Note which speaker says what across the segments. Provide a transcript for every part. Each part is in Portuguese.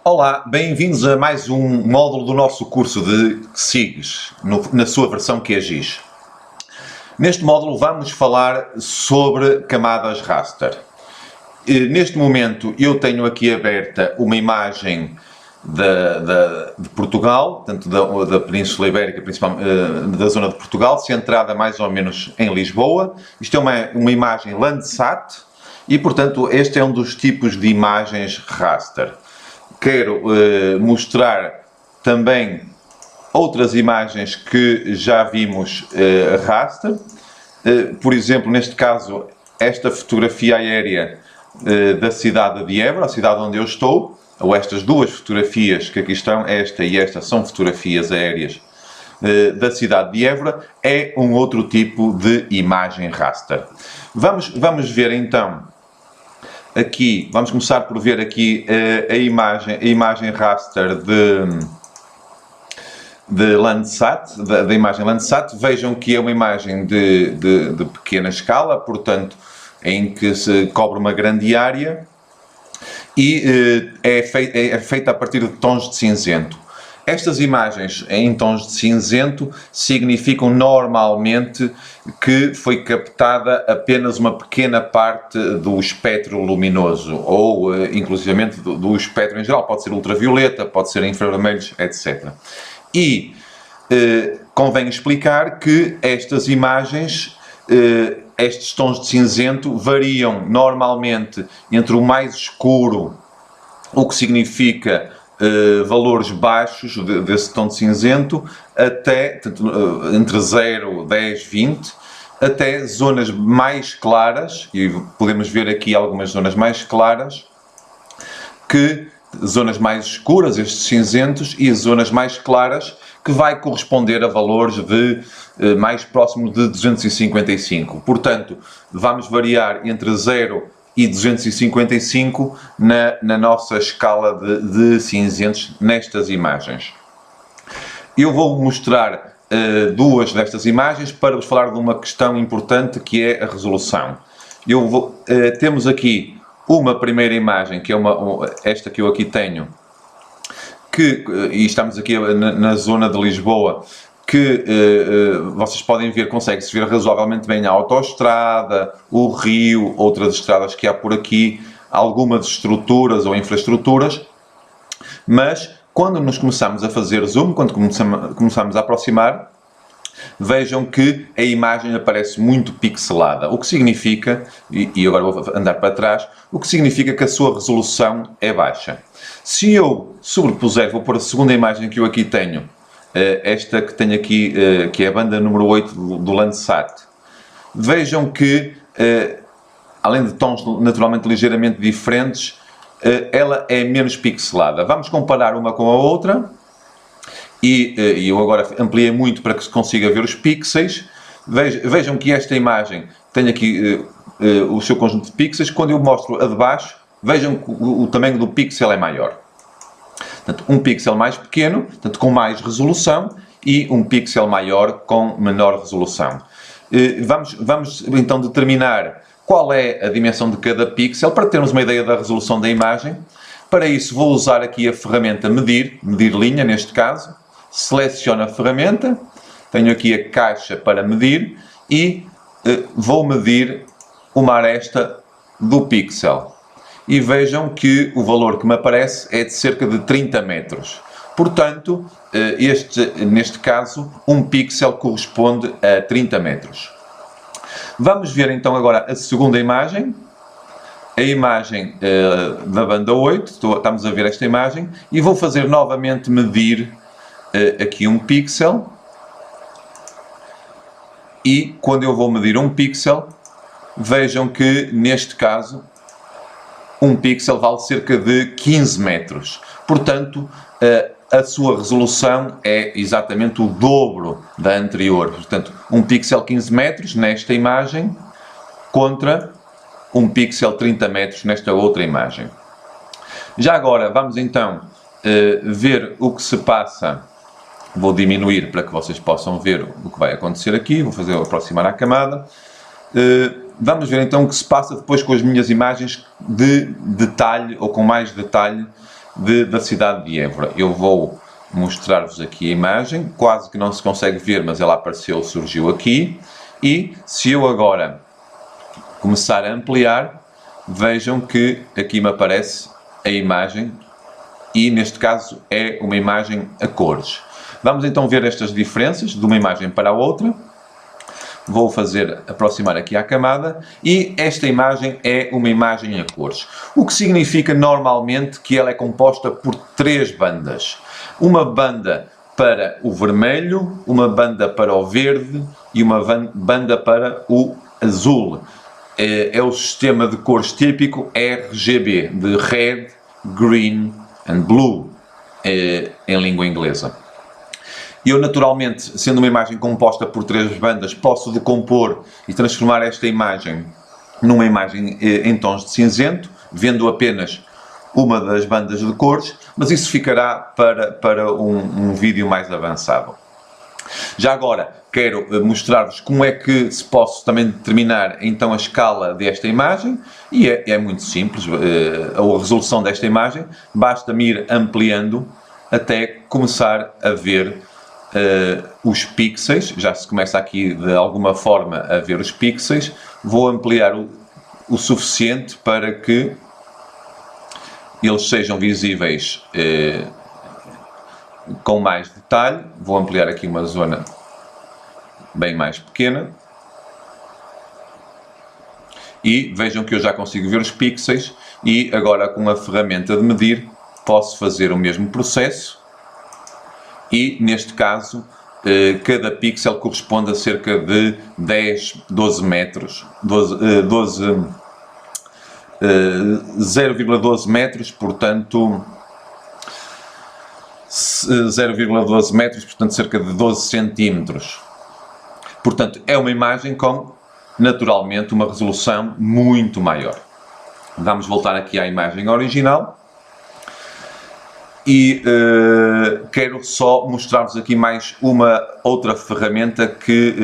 Speaker 1: Olá, bem-vindos a mais um módulo do nosso curso de SIGs, na sua versão QGIS. Neste módulo vamos falar sobre camadas raster. Neste momento eu tenho aqui aberta uma imagem de Portugal, tanto da Península Ibérica, principalmente da zona de Portugal, centrada mais ou menos em Lisboa. Isto é uma imagem Landsat e, portanto, este é um dos tipos de imagens raster. Quero mostrar também outras imagens que já vimos raster. Por exemplo, neste caso, esta fotografia aérea da cidade de Évora, a cidade onde eu estou, ou estas duas fotografias que aqui estão, esta e esta, são fotografias aéreas da cidade de Évora, é um outro tipo de imagem raster. Vamos ver então. Aqui, vamos começar por ver aqui a imagem raster de Landsat, da imagem Landsat. Vejam que é uma imagem de pequena escala, portanto, em que se cobre uma grande área e é feita a partir de tons de cinzento. Estas imagens em tons de cinzento significam normalmente que foi captada apenas uma pequena parte do espectro luminoso, ou inclusivamente do espectro em geral, pode ser ultravioleta, pode ser infravermelhos, etc. E convém explicar que estas imagens, estes tons de cinzento, variam normalmente entre o mais escuro, o que significa valores baixos desse tom de cinzento, até entre 0, 10, 20, até zonas mais claras, e podemos ver aqui algumas zonas mais claras, zonas mais escuras, estes cinzentos, e zonas mais claras, que vai corresponder a valores de mais próximos de 255. Portanto, vamos variar entre 0 e 255 na nossa escala de cinzentos nestas imagens. Eu vou mostrar duas destas imagens para vos falar de uma questão importante, que é a resolução. Temos aqui uma primeira imagem, que é esta que eu aqui tenho, e estamos aqui na zona de Lisboa, que vocês podem ver, consegue-se ver razoavelmente bem a autoestrada, o rio, outras estradas que há por aqui, algumas estruturas ou infraestruturas, mas quando nos começamos a fazer zoom, quando começamos a aproximar, vejam que a imagem aparece muito pixelada, o que significa, e agora vou andar para trás, o que significa que a sua resolução é baixa. Se eu sobrepuser, vou pôr a segunda imagem que eu aqui tenho, esta que tenho aqui, que é a banda número 8 do Landsat. Vejam que, além de tons naturalmente ligeiramente diferentes, ela é menos pixelada. Vamos comparar uma com a outra, e eu agora ampliei muito para que se consiga ver os pixels. Vejam que esta imagem tem aqui o seu conjunto de pixels. Quando eu mostro a de baixo, vejam que o tamanho do pixel é maior. Portanto, um pixel mais pequeno, portanto, com mais resolução, e um pixel maior com menor resolução. Vamos então determinar qual é a dimensão de cada pixel, para termos uma ideia da resolução da imagem. Para isso vou usar aqui a ferramenta medir linha neste caso. Seleciono a ferramenta, tenho aqui a caixa para medir e vou medir uma aresta do pixel. E vejam que o valor que me aparece é de cerca de 30 metros. Portanto, neste caso, um pixel corresponde a 30 metros. Vamos ver então agora a segunda imagem. A imagem da banda 8, estamos a ver esta imagem, e vou fazer novamente medir aqui um pixel. E quando eu vou medir um pixel, vejam que neste caso, um pixel vale cerca de 15 metros. Portanto, a sua resolução é exatamente o dobro da anterior. Portanto, um pixel 15 metros nesta imagem contra um pixel 30 metros nesta outra imagem. Já agora, vamos então ver o que se passa. Vou diminuir para que vocês possam ver o que vai acontecer aqui. Vou aproximar a camada. Vamos ver então o que se passa depois com as minhas imagens de detalhe, ou com mais detalhe, da cidade de Évora. Eu vou mostrar-vos aqui a imagem, quase que não se consegue ver, mas ela apareceu, surgiu aqui. E se eu agora começar a ampliar, vejam que aqui me aparece a imagem e neste caso é uma imagem a cores. Vamos então ver estas diferenças de uma imagem para a outra. Vou aproximar aqui à camada e esta imagem é uma imagem a cores. O que significa normalmente que ela é composta por 3 bandas. Uma banda para o vermelho, uma banda para o verde e uma banda para o azul. É o sistema de cores típico RGB, de Red, Green and Blue, em língua inglesa. Eu, naturalmente, sendo uma imagem composta por 3 bandas, posso decompor e transformar esta imagem numa imagem em tons de cinzento, vendo apenas uma das bandas de cores, mas isso ficará para um vídeo mais avançado. Já agora, quero mostrar-vos como é que se posso também determinar então a escala desta imagem, e é muito simples, a resolução desta imagem, basta-me ir ampliando até começar a ver os pixels. Já se começa aqui de alguma forma a ver os pixels. Vou ampliar o suficiente para que eles sejam visíveis com mais detalhe. Vou ampliar aqui uma zona bem mais pequena e vejam que eu já consigo ver os pixels, e agora com a ferramenta de medir posso fazer o mesmo processo. E neste caso, cada pixel corresponde a cerca de 12 metros, 0,12 metros, portanto 0,12 metros, portanto cerca de 12 centímetros. Portanto, é uma imagem com, naturalmente, uma resolução muito maior. Vamos voltar aqui à imagem original. E quero só mostrar-vos aqui mais uma outra ferramenta que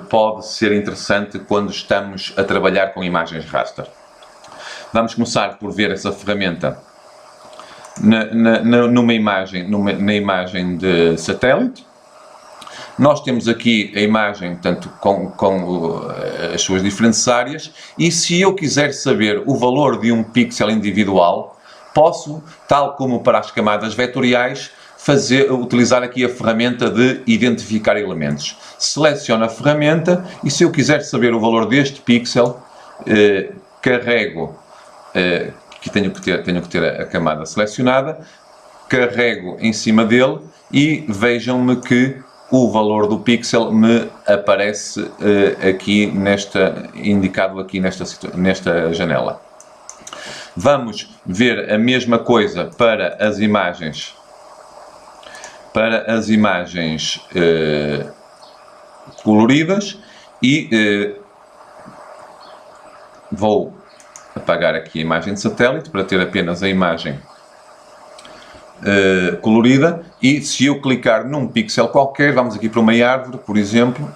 Speaker 1: pode ser interessante quando estamos a trabalhar com imagens raster. Vamos começar por ver essa ferramenta na imagem de satélite. Nós temos aqui a imagem, portanto, com as suas diferentes áreas, e se eu quiser saber o valor de um pixel individual, posso, tal como para as camadas vetoriais, utilizar aqui a ferramenta de identificar elementos. Seleciono a ferramenta e se eu quiser saber o valor deste pixel, carrego, aqui tenho que ter a camada selecionada, carrego em cima dele e vejam-me que o valor do pixel me aparece aqui indicado aqui nesta janela. Vamos ver a mesma coisa para as imagens coloridas e vou apagar aqui a imagem de satélite para ter apenas a imagem colorida, e se eu clicar num pixel qualquer, vamos aqui para uma árvore, por exemplo,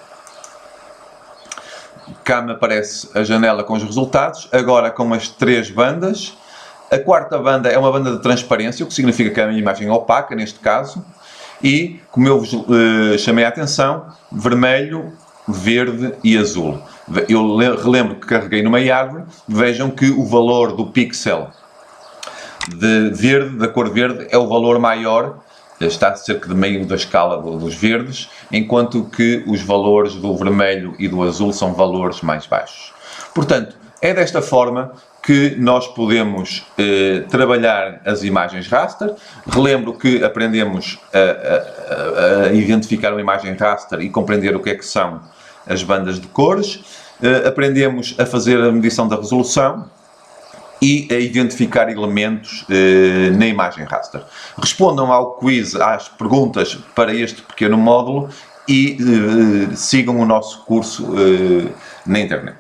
Speaker 1: cá me aparece a janela com os resultados, agora com as 3 bandas. A quarta banda é uma banda de transparência, o que significa que é uma imagem opaca, neste caso, e, como eu vos chamei a atenção, vermelho, verde e azul. Eu relembro que carreguei numa árvore, vejam que o valor do pixel da cor verde, é o valor maior, está cerca de meio da escala dos verdes, enquanto que os valores do vermelho e do azul são valores mais baixos. Portanto, é desta forma que nós podemos trabalhar as imagens raster. Relembro que aprendemos a identificar uma imagem raster e compreender o que são as bandas de cores. Aprendemos a fazer a medição da resolução e a identificar elementos na imagem raster. Respondam ao quiz, às perguntas para este pequeno módulo e sigam o nosso curso na internet.